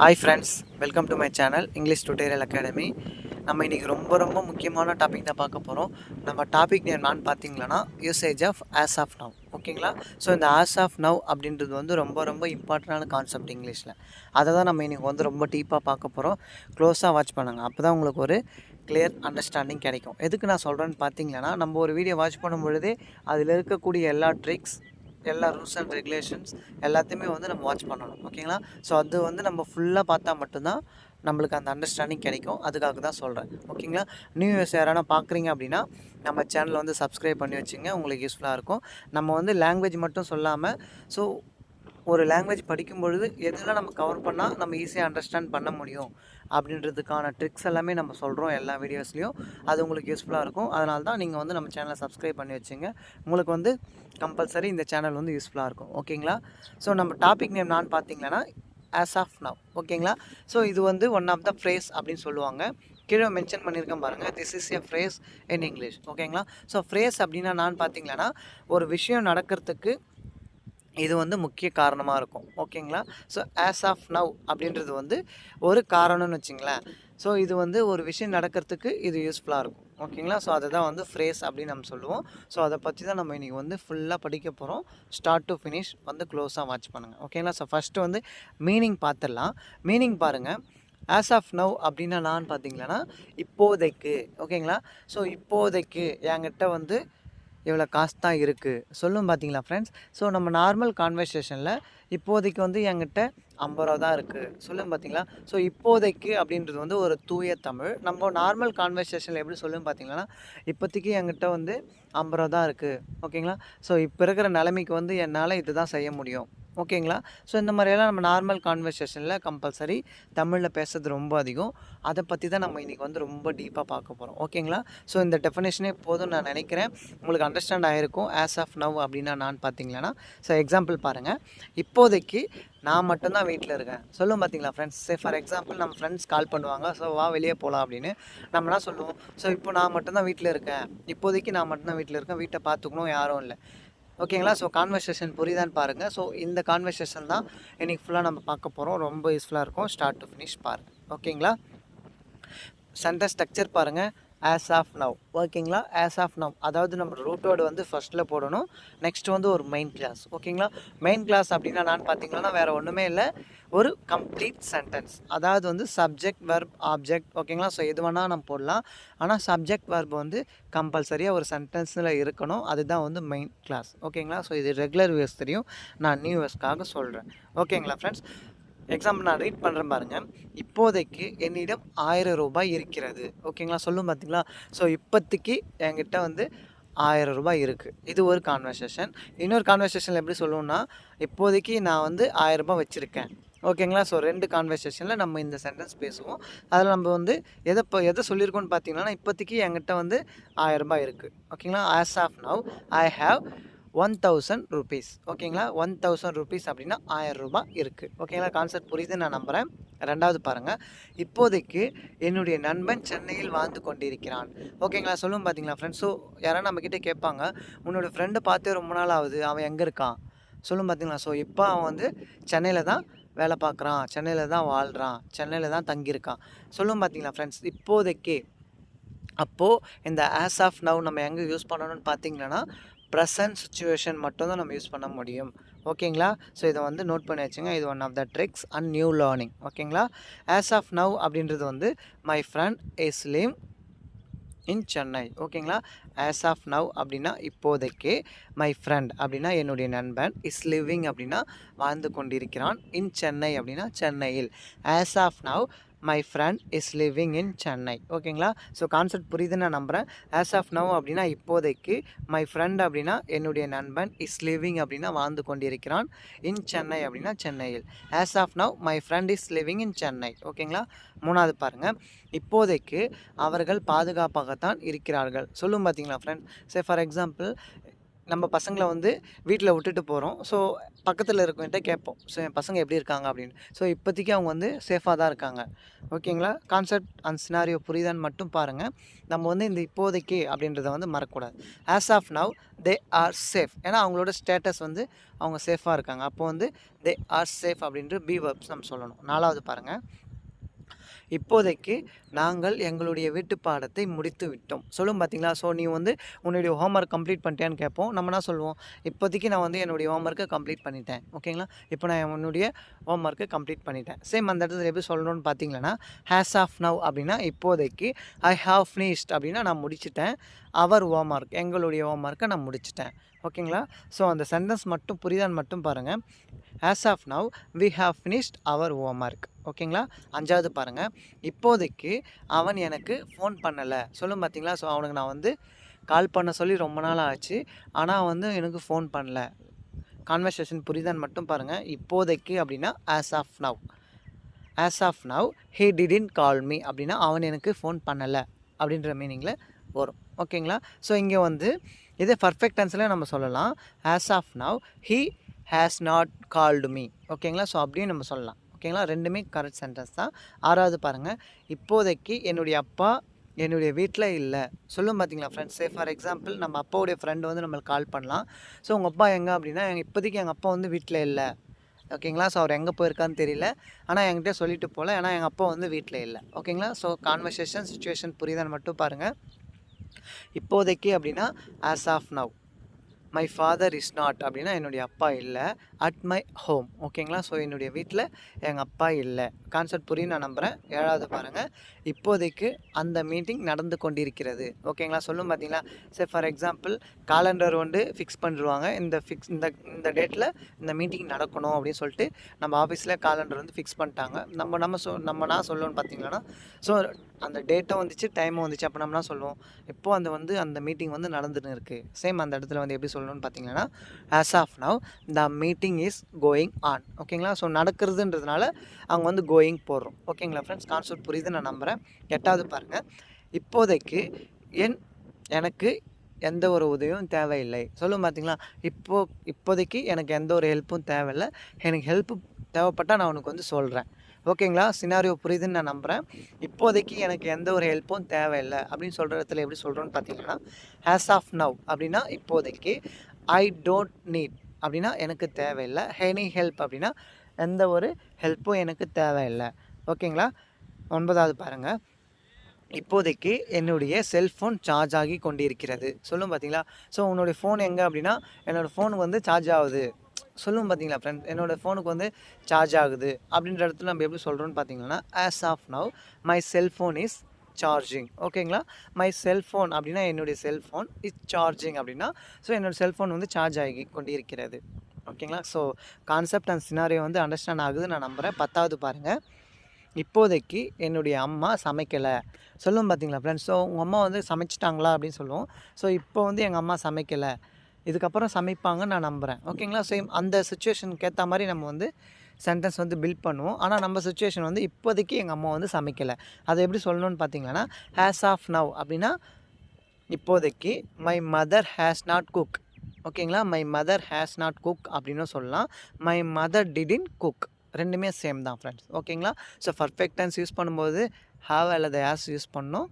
Hi friends, welcome to my channel English tutorial academy. நம்ம இன்றைக்கி ரொம்ப முக்கியமான டாபிக் தான் பார்க்க போகிறோம். நம்ம டாபிக் என்னன்னு பார்த்தீங்கன்னா usage of as of now. ஓகேங்களா? ஸோ இந்த ஆஸ் ஆஃப் நவ் அப்படின்றது வந்து ரொம்ப இம்பார்ட்டண்டான கான்செப்ட் இங்கிலீஷில். அதை தான் நம்ம இன்றைக்கி வந்து ரொம்ப டீப்பாக பார்க்க போகிறோம். க்ளோஸாக வாட்ச் பண்ணுங்கள், அப்போ தான் உங்களுக்கு ஒரு கிளியர் அண்டர்ஸ்டாண்டிங் கிடைக்கும். எதுக்கு நான் சொல்கிறேன்னு பார்த்தீங்கன்னா, நம்ம ஒரு வீடியோ வாட்ச் பண்ணும் பொழுதே அதில் இருக்கக்கூடிய எல்லா ட்ரிக்ஸ், எல்லா ரூல்ஸ் அண்ட் ரெகுலேஷன்ஸ் எல்லாத்தையுமே வந்து நம்ம வாட்ச் பண்ணணும். ஓகேங்களா? ஸோ அது வந்து நம்ம ஃபுல்லாக பார்த்தா மட்டும்தான் நம்மளுக்கு அந்த அண்டர்ஸ்டாண்டிங் கிடைக்கும். அதுக்காக தான் சொல்கிறேன். ஓகேங்களா? நியூ இயர்ஸ் யாரானா பார்க்குறீங்க அப்படின்னா நம்ம சேனலை வந்து சப்ஸ்கிரைப் பண்ணி வச்சுங்க, உங்களுக்கு யூஸ்ஃபுல்லாக இருக்கும். நம்ம வந்து லாங்குவேஜ் மட்டும் சொல்லாமல், ஸோ ஒரு லாங்குவேஜ் படிக்கும் பொழுது எதெல்லாம் நம்ம கவர் பண்ணால் நம்ம ஈஸியாக அண்டர்ஸ்டாண்ட் பண்ண முடியும் அப்படின்றதுக்கான ட்ரிக்ஸ் எல்லாமே நம்ம சொல்கிறோம் எல்லா வீடியோஸ்லேயும். அது உங்களுக்கு யூஸ்ஃபுல்லாக இருக்கும். அதனால தான் நீங்கள் வந்து நம்ம சேனலை சப்ஸ்கிரைப் பண்ணி வச்சுங்க. உங்களுக்கு வந்து கம்பல்சரி இந்த சேனல் வந்து யூஸ்ஃபுல்லாக இருக்கும். ஓகேங்களா? ஸோ நம்ம டாபிக் நேம் நான் பார்த்தீங்கன்னா ஆஸ் ஆஃப் நவ். ஓகேங்களா? ஸோ இது வந்து ஒன் ஆஃப் த ஃப்ரேஸ் அப்படின்னு சொல்லுவாங்க. கீழே மென்ஷன் பண்ணியிருக்கேன் பாருங்கள், this is a phrase in English. ஓகேங்களா? ஸோ ஃப்ரேஸ் அப்படின்னா நான் பார்த்தீங்கன்னா ஒரு விஷயம் நடக்கிறதுக்கு இது வந்து முக்கிய காரணமாக இருக்கும். ஓகேங்களா? ஸோ ஆஸ் ஆஃப் நவ் அப்படின்றது வந்து ஒரு காரணம்னு வச்சிங்களேன். ஸோ இது வந்து ஒரு விஷயம் நடக்கிறதுக்கு இது யூஸ்ஃபுல்லாக இருக்கும். ஓகேங்களா? ஸோ அதை தான் வந்து ஃப்ரேஸ் அப்படின்னு நம்ம சொல்லுவோம். ஸோ அதை பற்றி தான் நம்ம இன்றைக்கி வந்து ஃபுல்லாக படிக்க போகிறோம். ஸ்டார்ட் டு ஃபினிஷ் வந்து க்ளோஸாக வாட்ச் பண்ணுங்கள். ஓகேங்களா? ஸோ ஃபஸ்ட்டு வந்து மீனிங் பார்த்துடலாம். மீனிங் பாருங்கள். ஆஸ் ஆஃப் நவ் அப்படின்னா நான் பார்த்தீங்கன்னா இப்போதைக்கு. ஓகேங்களா? ஸோ இப்போதைக்கு என்கிட்ட வந்து இவ்வளோ காசு தான் இருக்குது சொல்லும் பார்த்தீங்களா ஃப்ரெண்ட்ஸ். ஸோ நம்ம நார்மல் கான்வர்சேஷனில் இப்போதைக்கு வந்து என்கிட்ட 50 ரூபா தான் இருக்குது சொல்லும் பார்த்தீங்களா. ஸோ இப்போதைக்கு அப்படின்றது வந்து ஒரு தூய தமிழ். நம்ம நார்மல் கான்வர்சேஷனில் எப்படி சொல்லும் பார்த்தீங்கன்னா, இப்போதைக்கு என்கிட்ட வந்து 50 ரூபா தான் இருக்குது. ஓகேங்களா? ஸோ இப்போ இருக்கிற நிலைமைக்கு வந்து என்னால் இது தான் செய்ய முடியும். ஓகேங்களா? ஸோ இந்த மாதிரியெல்லாம் நம்ம நார்மல் கான்வர்சேஷனில் கம்பல்சரி தமிழில் பேசுறது ரொம்ப அதிகம். அதை பற்றி தான் நம்ம இன்றைக்கி வந்து ரொம்ப டீப்பாக பார்க்க போகிறோம். ஓகேங்களா? ஸோ இந்த டெஃபினேஷனே போதும் நான் நினைக்கிறேன். உங்களுக்கு அண்டர்ஸ்டாண்ட் ஆகிருக்கும். ஆஸ் ஆஃப் நவ் அப்படின்னா நான் பார்த்தீங்கன்னா, ஸோ எக்ஸாம்பிள் பாருங்கள். இப்போதைக்கு நான் மட்டும்தான் வீட்டில் இருக்கேன் சொல்லுவோம் பார்த்தீங்களா ஃப்ரெண்ட்ஸ். ஃபார் எக்ஸாம்பிள் நம்ம ஃப்ரெண்ட்ஸ் கால் பண்ணுவாங்க, ஸோ வா வெளியே போகலாம் அப்படின்னு. நம்ம என்ன சொல்லுவோம், ஸோ இப்போ நான் மட்டும்தான் வீட்டில் இருக்கேன், இப்போதைக்கு நான் மட்டும்தான் வீட்டில் இருக்கேன், வீட்டை பார்த்துக்கணும் யாரும் இல்லை. ஓகேங்களா? ஸோ கான்வர்சேஷன் புரியுதான்னு பாருங்கள். ஸோ இந்த கான்வர்சேஷன் தான் இன்றைக்கி ஃபுல்லாக நம்ம பார்க்க போகிறோம். ரொம்ப யூஸ்ஃபுல்லாக இருக்கும். ஸ்டார்ட் டு ஃபினிஷ் பாருங்கள். ஓகேங்களா? சென்டென்ஸ் ஸ்ட்ரக்சர் பாருங்கள். As of now. ஓகேங்களா? ஆஸ் ஆஃப் நவ் அதாவது நம்ம ரூட் வேர்டு வந்து ஃபஸ்ட்டில் போடணும். நெக்ஸ்ட் வந்து ஒரு மெயின் கிளாஸ். ஓகேங்களா? மெயின் கிளாஸ் அப்படின்னா நான் பார்த்தீங்கன்னா வேறு ஒன்றுமே இல்லை, ஒரு கம்ப்ளீட் சென்டென்ஸ். அதாவது வந்து சப்ஜெக்ட் வெர்ப் ஆப்ஜெக்ட். ஓகேங்களா? ஸோ எது வேணால் நம்ம போடலாம். ஆனால் சப்ஜெக்ட் வெர்ப் வந்து கம்பல்சரியாக ஒரு சென்டென்ஸில் இருக்கணும். அதுதான் வந்து மெயின் கிளாஸ். ஓகேங்களா? ஸோ இது ரெகுலர் வியூஸ் தெரியும், நான் நியூ வியூஸ்க்காக சொல்கிறேன். ஓகேங்களா ஃப்ரெண்ட்ஸ்? எக்ஸாம்பிள் நான் ரீட் பண்ணுறேன் பாருங்கள். இப்போதைக்கு என்னிடம் 1000 ரூபாய் இருக்கிறது. ஓகேங்களா? சொல்லும் பார்த்தீங்களா. ஸோ இப்போதைக்கு என்கிட்ட வந்து 1000 ரூபாய் இருக்குது. இது ஒரு கான்வர்சேஷன். இன்னொரு கான்வர்சேஷனில் எப்படி சொல்லுவோம்னா, இப்போதைக்கு நான் வந்து 1000 ரூபாய் வச்சுருக்கேன். ஓகேங்களா? ஸோ 2 கான்வர்சேஷனில் நம்ம இந்த சென்டென்ஸ் பேசுவோம். அதில் நம்ம வந்து எதை சொல்லியிருக்கோன்னு பார்த்தீங்கன்னா, இப்போதைக்கு என்கிட்ட வந்து 1000 ரூபாய் இருக்குது. ஓகேங்களா? As of now I have 1000 rupees. ஓகேங்களா? 1000 rupees அப்படின்னா 1000 ரூபாய் இருக்குது. ஓகேங்களா? கான்செப்ட் புரியுதுன்னு நான் நம்புகிறேன். ரெண்டாவது பாருங்கள். இப்போதைக்கு என்னுடைய நண்பன் சென்னையில் வாழ்ந்து கொண்டிருக்கிறான். ஓகேங்களா? சொல்லும் பார்த்தீங்களா ஃப்ரெண்ட்ஸ். ஸோ யாராவது நம்மக்கிட்ட கேட்பாங்க, உன்னோட ஃப்ரெண்டு பார்த்தே ரொம்ப நாள் ஆகுது, அவன் எங்கே இருக்கான் சொல்லும் பார்த்தீங்களா. ஸோ இப்போ அவன் வந்து சென்னையில் தான் வேலை பார்க்குறான், சென்னையில் தான் வாழ்கிறான், சென்னையில் தான் தங்கியிருக்கான் சொல்லும் பார்த்தீங்களா ஃப்ரெண்ட்ஸ். இப்போதைக்கு அப்போது இந்த ஆஸ் ஆஃப் நவ் நம்ம எங்கே யூஸ் பண்ணணும்னு பார்த்தீங்கன்னா, ப்ரெசன்ட் சுச்சுவேஷன் மட்டும்தான் நம்ம யூஸ் பண்ண முடியும். ஓகேங்களா? ஸோ இதை வந்து நோட் பண்ணி வச்சுங்க. இது one of the tricks and new learning. ஓகேங்களா? ஆஸ் ஆஃப் நவ் அப்படின்றது வந்து my friend is live in Chennai. ஓகேங்களா? ஆஸ் ஆஃப் நவ் அப்படின்னா இப்போதைக்கு, மை ஃப்ரெண்ட் அப்படின்னா என்னுடைய நண்பன், இஸ் லிவிங் அப்படின்னா வாழ்ந்து கொண்டிருக்கிறான், இன் சென்னை அப்படின்னா சென்னையில். As of now my friend is living in Chennai. ஓகேங்களா? ஸோ கான்செப்ட் புரியுதுன்னு நான் நம்புகிறேன். ஆஸ் ஆஃப் நவ் அப்படின்னா இப்போதைக்கு, மை ஃப்ரெண்ட் அப்படின்னா என்னுடைய நண்பன், இஸ் லிவிங் அப்படின்னா வாழ்ந்து கொண்டிருக்கிறான், இன் சென்னை அப்படின்னா சென்னையில். As of now my friend is living in Chennai. ஓகேங்களா? மூணாவது பாருங்கள். இப்போதைக்கு அவர்கள் பாதுகாப்பாகத்தான் இருக்கிறார்கள் சொல்லும் பார்த்தீங்களா ஃப்ரெண்ட். சே ஃபார் எக்ஸாம்பிள் நம்ம பசங்கள வந்து வீட்டில் விட்டுட்டு போகிறோம். ஸோ பக்கத்தில் இருக்கவங்ககிட்ட கேட்போம். ஸோ என் பசங்க எப்படி இருக்காங்க அப்படின்னு. ஸோ இப்போதைக்கு அவங்க வந்து சேஃபாக தான் இருக்காங்க. ஓகேங்களா? கான்செப்ட் அண்ட் சினாரியோ புரியுதான்னு மட்டும் பாருங்கள். நம்ம வந்து இந்த இப்போதைக்கு அப்படின்றத வந்து மறக்கக்கூடாது. As of now they are safe. ஏன்னா அவங்களோட ஸ்டேட்டஸ் வந்து அவங்க சேஃபாக இருக்காங்க. அப்போ வந்து தே ஆர் சேஃப் அப்படின்ற பி வெர்ப்ஸ் நம்ம சொல்லணும். 4வது பாருங்கள். இப்போதைக்கு நாங்கள் எங்களுடைய வீட்டு பாடத்தை முடித்து விட்டோம். சொல்லும் பார்த்தீங்களா? ஸோ நீ வந்து உன்னுடைய ஹோம்ஒர்க் கம்ப்ளீட் பண்ணிட்டியான்னு கேட்போம். நம்ம என்ன சொல்லுவோம்? இப்போதைக்கு நான் வந்து என்னுடைய ஹோம்ஒர்க்கை கம்ப்ளீட் பண்ணிட்டேன். ஓகேங்களா? இப்போ நான் என்னுடைய ஹோம்ஒர்க்கை கம்ப்ளீட் பண்ணிட்டேன். சேம் அந்த இடத்துல எப்படி சொல்லணும்னு பார்த்தீங்கன்னா, ஹேஸ் ஆஃப் நவ் அப்படின்னா இப்போதைக்கு, ஐ ஹாவ் ஃபினிஷ்ட் அப்படின்னா நான் முடிச்சிட்டேன். அவர் ஹோம்ஒர்க் எங்களுடைய ஹோம்ஒர்க்கை நான் முடிச்சிட்டேன். ஓகேங்களா? ஸோ அந்த சென்டென்ஸ் மட்டும் புரியுதான்னு மட்டும் பாருங்கள். As of now we have finished our homework. ஓகேங்களா? 5வது பாருங்கள். இப்போதைக்கு அவன் எனக்கு ஃபோன் பண்ணலை. சொல்லும் பார்த்தீங்களா? ஸோ அவனுக்கு நான் வந்து கால் பண்ண சொல்லி ரொம்ப நாள் ஆச்சு. ஆனால் வந்து எனக்கு ஃபோன் பண்ணல. கான்வர்சேஷன் புரியுதான்னு மட்டும் பாருங்கள். இப்போதைக்கு அப்படின்னா as of now. As of now he didn't call me அப்படின்னா அவன் எனக்கு ஃபோன் பண்ணலை அப்படின்ற மீனிங்கில் வரும். ஓகேங்களா? ஸோ இங்கே வந்து இதே பர்ஃபெக்ட் டென்ஸில் நம்ம சொல்லலாம். As of now he has not called me. ஓகேங்களா? ஸோ அப்படியும் நம்ம சொல்லலாம். ஓகேங்களா? ரெண்டுமே கரெக்ட் சென்டென்ஸ் தான். 6வது பாருங்கள். இப்போதைக்கு என்னுடைய அப்பா என்னுடைய வீட்டில் இல்லை. சொல்லும் பார்த்தீங்களா ஃப்ரெண்ட்ஸ்? ஃபார் எக்ஸாம்பிள் நம்ம அப்பாவுடைய ஃப்ரெண்டு வந்து நம்மளுக்கு கால் பண்ணலாம். ஸோ உங்கள் அப்பா எங்கே அப்படின்னா, இப்போதைக்கு எங்கள் அப்பா வந்து வீட்டில் இல்லை. ஓகேங்களா? ஸோ அவர் எங்கே போயிருக்கான்னு தெரியல. ஆனால் என்கிட்ட சொல்லிட்டு போகல. ஏன்னா எங்கள் அப்பா வந்து வீட்டில் இல்லை. ஓகேங்களா? ஸோ கான்வர்சேஷன் சுச்சுவேஷன் புரியுதான்னு மட்டும் பாருங்கள். இப்போதைக்கு அப்படின்னா as of now. My father is not அப்படின்னா என்னுடைய அப்பா இல்லை. At my home. ஓகேங்களா? ஸோ என்னுடைய வீட்டில் எங்கள் அப்பா இல்லை. கான்செப்ட் புரியும் நான் நம்புகிறேன். 7வது பாருங்கள். இப்போதைக்கு அந்த மீட்டிங் நடந்து கொண்டிருக்கிறது. ஓகேங்களா? சொல்லும் பார்த்தீங்களா? சரி ஃபார் எக்ஸாம்பிள் காலண்டர் வந்து ஃபிக்ஸ் பண்ணிடுவாங்க. இந்த டேட்டில் இந்த மீட்டிங் நடக்கணும் அப்படின்னு சொல்லிட்டு நம்ம ஆஃபீஸில் காலண்டர் வந்து ஃபிக்ஸ் பண்ணிட்டாங்க. நம்ம நான் சொல்லணும்னு பார்த்தீங்கன்னா, ஸோ அந்த டேட்டும் வந்துச்சு, டைமும் வந்துச்சு. அப்போ நம்ம என்ன சொல்லுவோம்? இப்போது அந்த மீட்டிங் வந்து நடந்துன்னு இருக்குது. சேம் அந்த இடத்துல வந்து எப்படி சொல்லணும்னு பார்த்தீங்கன்னா, as of now the meeting is going on. ஓகேங்களா? ஸோ நடக்கிறதுன்றதுனால அவங்க வந்து கோயிங் போடுறோம். ஓகேங்களா ஃப்ரெண்ட்ஸ்? கான்செப்ட் புரியுது நான் நம்புகிறேன். 8வது பாருங்கள். இப்போதைக்கு எனக்கு எந்த ஒரு உதவியும் தேவையில்லை. சொல்லும் பார்த்தீங்களா? இப்போதைக்கு எனக்கு எந்த ஒரு ஹெல்ப்பும் தேவையில்லை. எனக்கு ஹெல்ப்பு தேவைப்பட்டால் நான் உனக்கு வந்து சொல்கிறேன். ஓகேங்களா? சினாரியோ புரியுதுன்னு நான் நம்புகிறேன். இப்போதைக்கு எனக்கு எந்த ஒரு ஹெல்ப்பும் தேவையில்லை அப்படின்னு சொல்கிற இடத்துல எப்படி சொல்கிறோன்னு பார்த்தீங்கன்னா, ஆஸ் ஆஃப் நவ் அப்படின்னா இப்போதைக்கு, ஐ டோன்ட் நீட் அப்படின்னா எனக்கு தேவையில்லை, எனி ஹெல்ப் அப்படின்னா எந்த ஒரு ஹெல்ப்பும் எனக்கு தேவையில்லை. ஓகேங்களா? 9வது பாருங்கள். இப்போதைக்கு என்னுடைய செல்ஃபோன் சார்ஜ் ஆகி கொண்டிருக்கிறது. சொல்லும் பார்த்தீங்களா? ஸோ உன்னுடைய ஃபோன் எங்கே அப்படின்னா, என்னோடய ஃபோனுக்கு வந்து சார்ஜ் ஆகுது. சொல்லும் பார்த்தீங்களா ஃப்ரெண்ட்ஸ்? என்னோடய ஃபோனுக்கு வந்து சார்ஜ் ஆகுது அப்படின்ற இடத்துல நம்ம எப்படி சொல்கிறோன்னு பார்த்தீங்கன்னா, as of now my cellphone is charging. ஓகேங்களா? மை செல்ஃபோன் அப்படின்னா என்னுடைய செல்ஃபோன் இஸ் சார்ஜிங் அப்படின்னா, ஸோ என்னோடய செல்ஃபோன் வந்து சார்ஜ் ஆகி கொண்டிருக்கிறது. ஓகேங்களா? ஸோ கான்செப்ட் அண்ட் சினாரியோ வந்து அண்டர்ஸ்டாண்ட் ஆகுது நான் நம்புகிறேன். 10வது பாருங்கள். இப்போதைக்கு என்னுடைய அம்மா சமைக்கலை. சொல்லும் பார்த்தீங்களா ஃப்ரெண்ட்ஸ்? ஸோ உங்கள் அம்மா வந்து சமைச்சிட்டாங்களா அப்படின்னு சொல்லுவோம். ஸோ இப்போ வந்து எங்கள் அம்மா சமைக்கலை, இதுக்கப்புறம் சமைப்பாங்கன்னு நான் நம்புகிறேன். ஓகேங்களா? சேம் அந்த சுச்சுவேஷனுக்கு ஏற்ற மாதிரி நம்ம வந்து சென்டென்ஸ் வந்து பில்ட் பண்ணுவோம். ஆனால் நம்ம சுச்சுவேஷன் வந்து இப்போதைக்கு எங்கள் அம்மா வந்து சமைக்கலை. அதை எப்படி சொல்லணும்னு பார்த்தீங்கன்னா, ஹேஸ் ஆஃப் நவ் அப்படின்னா இப்போதைக்கு my mother has not cook. ஓகேங்களா? My mother has not cook அப்படின்னு சொல்லலாம். My mother didn't cook. ரெண்டுமே சேம் தான் ஃப்ரெண்ட்ஸ். ஓகேங்களா? ஸோ பர்ஃபெக்ட் டென்ஸ் யூஸ் பண்ணும்போது ஹாவ் அல்லது ஹேஸ் யூஸ் பண்ணணும்.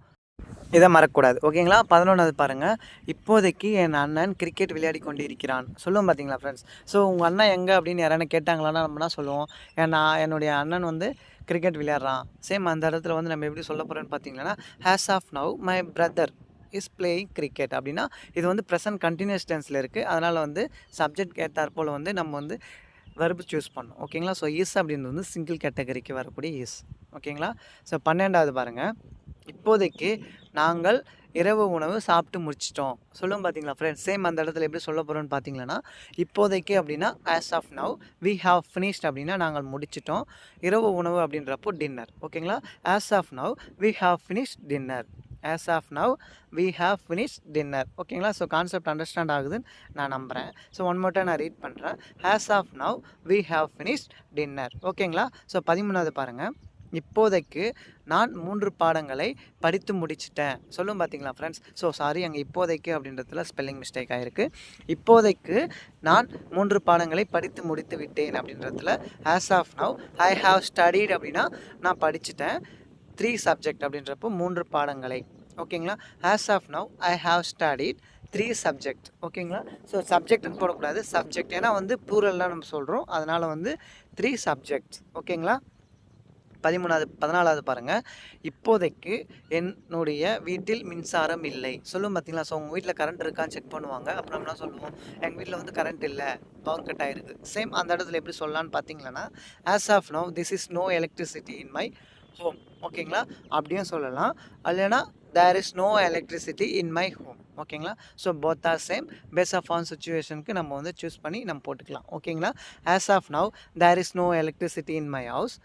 இதை மறக்கக்கூடாது. ஓகேங்களா? 11வது பாருங்கள். இப்போதைக்கு என் அண்ணன் கிரிக்கெட் விளையாடி கொண்டு இருக்கிறான். சொல்லுவோம் பார்த்தீங்களா ஃப்ரெண்ட்ஸ்? ஸோ உங்கள் அண்ணன் எங்கே அப்படின்னு யாரான கேட்டாங்களான்னா நம்ம என்ன சொல்லுவோம்? என்னுடைய அண்ணன் வந்து கிரிக்கெட் விளையாடுறான். சேம் அந்த இடத்துல வந்து நம்ம எப்படி சொல்ல போகிறோன்னு பார்த்தீங்கன்னா, as of now my brother is playing cricket அப்படின்னா இது வந்து ப்ரெசன்ட் கண்டினியூஸ் டென்ஸில் இருக்குது. அதனால் வந்து சப்ஜெக்ட் ஏற்றாற்போல் வந்து நம்ம வந்து வெர்பு சூஸ் பண்ணோம். ஓகேங்களா? ஸோ இஸ் அப்படின்றது வந்து சிங்கிள் கேட்டகரிக்கு வரக்கூடிய இஸ். ஓகேங்களா? ஸோ 12வது பாருங்கள். இப்போதைக்கு நாங்கள் இரவு உணவு சாப்பிட்டு முடிச்சிட்டோம். சொல்லுவோம் பார்த்தீங்களா ஃப்ரெண்ட்ஸ்? சேம் அந்த இடத்துல எப்படி சொல்ல போகிறோன்னு பார்த்தீங்கன்னா, இப்போதைக்கு அப்படின்னா as of now we have finished அப்படின்னா நாங்கள் முடிச்சிட்டோம். இரவு உணவு அப்படின்றப்போ டின்னர். ஓகேங்களா? As of now we have finished dinner. As of now we have finished dinner. ஓகேங்களா? ஸோ கான்செப்ட் அண்டர்ஸ்டாண்ட் ஆகுதுன்னு நான் நம்புகிறேன். ஸோ ஒன் மோர் டைம் நான் ரீட் பண்ணுறேன். As of now we have finished dinner. ஓகேங்களா? ஸோ 13வது பாருங்கள். இப்போதைக்கு நான் 3 பாடங்களை படித்து முடிச்சிட்டேன். சொல்லும் பார்த்தீங்களா ஃப்ரெண்ட்ஸ்? ஸோ சாரி, அங்கே இப்போதைக்கு அப்படின்றதுல ஸ்பெல்லிங் மிஸ்டேக் ஆயிருக்கு. இப்போதைக்கு நான் 3 பாடங்களை படித்து முடித்து விட்டேன் அப்படின்றதுல as of now I have studied அப்படின்னா நான் படிச்சுட்டேன். 3 சப்ஜெக்ட் அப்படின்றப்போ 3 பாடங்களை. ஓகேங்களா? As of now I have studied 3 subject. ஓகேங்களா? ஸோ சப்ஜெக்ட்னு போடக்கூடாது, சப்ஜெக்ட். ஏன்னா வந்து ப்ளூரல்லாம் நம்ம சொல்கிறோம், அதனால் வந்து 3 சப்ஜெக்ட்ஸ். ஓகேங்களா? 14வது பாருங்கள். இப்போதைக்கு என்னுடைய வீட்டில் மின்சாரம் இல்லை. சொல்லும் பார்த்தீங்களா? ஸோ உங்கள் வீட்டில் கரண்ட் இருக்கான்னு செக் பண்ணுவாங்க. அப்புறம் என்ன சொல்லுவோம், எங்கள் வீட்டில் வந்து கரண்ட் இல்லை, பவர் கட் ஆகிருக்கு. சேம் அந்த இடத்துல எப்படி சொல்லலான்னு பார்த்தீங்கன்னா, as of now this is no electricity in my home. ஓகேங்களா? அப்படியும் சொல்லலாம். இல்லைனா there is no electricity in my home. ஓகேங்களா? So both are same. Base of on சுச்சுவேஷனுக்கு நம்ம வந்து சூஸ் பண்ணி நம்ம போட்டுக்கலாம். ஓகேங்களா? As of now there is no electricity in my house.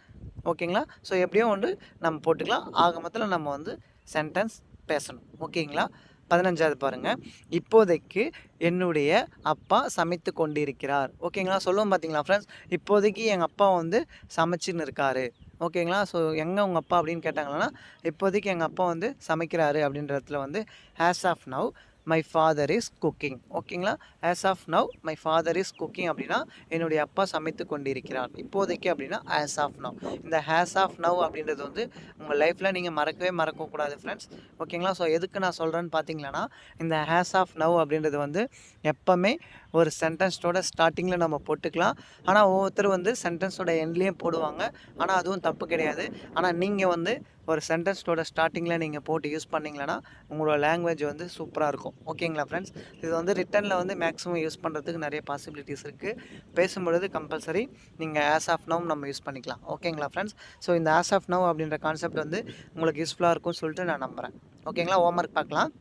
ஓகேங்களா? ஸோ எப்படியும் வந்து நம்ம போட்டுக்கலாம். ஆக மொத்தத்தில் நம்ம வந்து சென்டென்ஸ் பேசணும். ஓகேங்களா? 15வது பாருங்கள். இப்போதைக்கு என்னுடைய அப்பா சமைத்து கொண்டிருக்கிறார். ஓகேங்களா? சொல்லுவோம் பார்த்தீங்களா ஃப்ரெண்ட்ஸ்? இப்போதைக்கு எங்கள் அப்பா வந்து சமைச்சின்னு இருக்காரு. ஓகேங்களா? ஸோ எங்கே உங்கள் அப்பா அப்படின்னு கேட்டாங்கன்னா, இப்போதைக்கு எங்கள் அப்பா வந்து சமைக்கிறாரு அப்படின்றதுல வந்து as of now my father is cooking. ஓகேங்களா? As of now my father is cooking அப்படின்னா என்னுடைய அப்பா சமைத்து கொண்டிருக்கிறார். இப்போதைக்கு அப்படின்னா ஆஸ் ஆஃப் நவ். இந்த ஆஸ் ஆஃப் நவ் அப்படின்றது வந்து உங்கள் லைஃப்பில் நீங்கள் மறக்கக்கூடாது ஃப்ரெண்ட்ஸ். ஓகேங்களா? ஸோ எதுக்கு நான் சொல்கிறேன்னு பார்த்தீங்கன்னா, இந்த ஆஸ் ஆஃப் நவ் அப்படின்றது வந்து எப்போவுமே ஒரு சென்டென்ஸோட ஸ்டார்டிங்கில் நம்ம போட்டுக்கலாம். ஆனால் ஒவ்வொருத்தர் வந்து சென்டென்ஸோட எண்ட்லேயும் போடுவாங்க. ஆனால் அதுவும் தப்பு கிடையாது. ஆனால் நீங்கள் வந்து ஒரு சென்டென்ஸோட ஸ்டார்டிங்கில் நீங்கள் போட்டு யூஸ் பண்ணிங்களன்னா உங்களோட லாங்குவேஜ் வந்து சூப்பராக இருக்கும். ஓகேங்களா ஃப்ரெண்ட்ஸ்? இது வந்து ரிட்டனில் வந்து மேக்ஸிமம் யூஸ் பண்ணுறதுக்கு நிறைய பாசிபிலிட்டிஸ் இருக்குது. பேசும்பொழுது கம்பல்சரி நீங்கள் ஆஸ் ஆஃப் நவ் நம்ம யூஸ் பண்ணிக்கலாம். ஓகேங்களா ஃப்ரெண்ட்ஸ்? ஸோ இந்த ஆஸ் ஆஃப் நவ் அப்படின்ற கான்செப்ட் வந்து உங்களுக்கு யூஸ்ஃபுல்லாக இருக்கும்னு சொல்லிட்டு நான் நம்புகிறேன். ஓகேங்களா? ஹோம்ஒர்க் பார்க்கலாம்.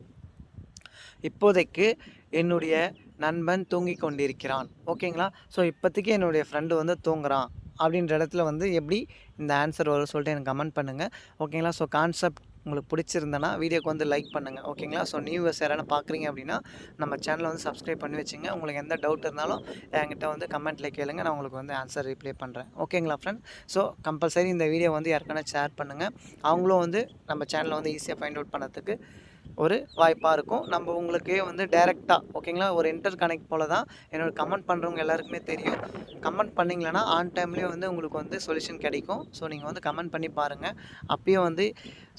இப்போதைக்கு என்னுடைய நண்பன் தூங்கி கொண்டிருக்கிறான். ஓகேங்களா? ஸோ இப்போதைக்கு என்னுடைய ஃப்ரெண்டு வந்து தூங்குறான் அப்படின்ற இடத்துல வந்து எப்படி இந்த ஆன்சர் வரும் சொல்லிட்டு எனக்கு கமெண்ட் பண்ணுங்கள். ஓகேங்களா? ஸோ கான்செப்ட் உங்களுக்கு பிடிச்சிருந்தனா வீடியோக்கு வந்து லைக் பண்ணுங்கள். ஓகேங்களா? ஸோ நியூஸ் யாராவது பார்க்குறீங்க அப்படின்னா நம்ம சேனலை வந்து சப்ஸ்கிரைப் பண்ணி வச்சுங்க. உங்களுக்கு எந்த டவுட் இருந்தாலும் என்கிட்ட வந்து கமெண்ட்டில் கேளுங்க, நான் உங்களுக்கு வந்து ஆன்சர் ரிப்ளை பண்ணுறேன். ஓகேங்களா ஃப்ரெண்ட்ஸ்? ஸோ கம்பல்சரி இந்த வீடியோ வந்து யாருக்கான ஷேர் பண்ணுங்கள். அவங்களும் வந்து நம்ம சேனலை வந்து ஈஸியாக ஃபைண்ட் அவுட் பண்ணுறதுக்கு ஒரு வாய்ப்பாக இருக்கும். நம்ம உங்களுக்கே வந்து டைரெக்டாக ஓகேங்களா ஒரு இன்டர் கனெக்ட் போல் தான் என்னோடய கமெண்ட் பண்ணுறவங்க எல்லாருக்குமே தெரியும். கமெண்ட் பண்ணிங்களன்னா ஆன் டைம்லேயே வந்து உங்களுக்கு வந்து சொல்யூஷன் கிடைக்கும். ஸோ நீங்கள் வந்து கமெண்ட் பண்ணி பாருங்கள். அப்பயும் வந்து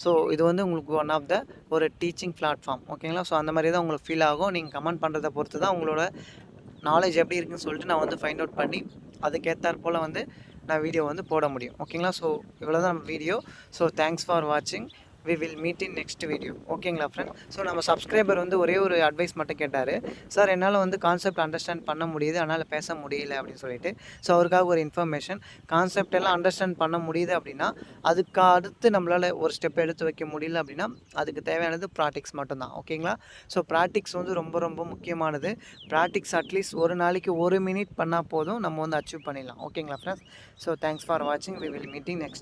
ஸோ இது வந்து உங்களுக்கு ஒன் ஆஃப் த ஒரு டீச்சிங் பிளாட்ஃபார்ம். ஓகேங்களா? ஸோ அந்த மாதிரி தான் உங்களுக்கு ஃபீல் ஆகும். நீங்கள் கமெண்ட் பண்ணுறதை பொறுத்து தான் உங்களோட நாலேஜ் எப்படி இருக்குன்னு சொல்லிட்டு நான் வந்து ஃபைண்ட் அவுட் பண்ணி அதுக்கேற்றாற் போல் வந்து நான் வீடியோ வந்து போட முடியும். ஓகேங்களா? ஸோ இவ்வளோ தான் நம்ம வீடியோ. ஸோ தேங்க்ஸ் ஃபார் வாட்சிங். we will meet in next video. ஓகேங்களா ஃப்ரெண்ட்? ஸோ நம்ம சப்ஸ்கிரைபர் வந்து ஒரே ஒரு அட்வைஸ் மட்டும் கேட்டார். சார் என்னால் வந்து கான்செப்ட் அண்டர்ஸ்டாண்ட் பண்ண முடியுது, அதனால் பேச முடியல அப்படின்னு சொல்லிட்டு. ஸோ அவருக்காக ஒரு இன்ஃபர்மேஷன், கான்செப்ட் எல்லாம் அண்டர்ஸ்டாண்ட் பண்ண முடியுது அப்படின்னா அதுக்கு அடுத்து நம்மளால் ஒரு ஸ்டெப் எடுத்து வைக்க முடியல அப்படின்னா அதுக்கு தேவையானது ப்ராக்டிக்ஸ் மட்டும்தான். ஓகேங்களா? ஸோ ப்ராக்டிக்ஸ் வந்து ரொம்ப ரொம்ப முக்கியமானது. ப்ராக்டிக்ஸ் அட்லீஸ்ட் ஒரு நாளைக்கு 1 மினிட் பண்ணால் போதும், நம்ம வந்து அச்சீவ் பண்ணிடலாம். ஓகேங்களா ஃப்ரெண்ட்ஸ்? ஸோ தேங்க்ஸ் ஃபார் வாட்சிங். we will meeting next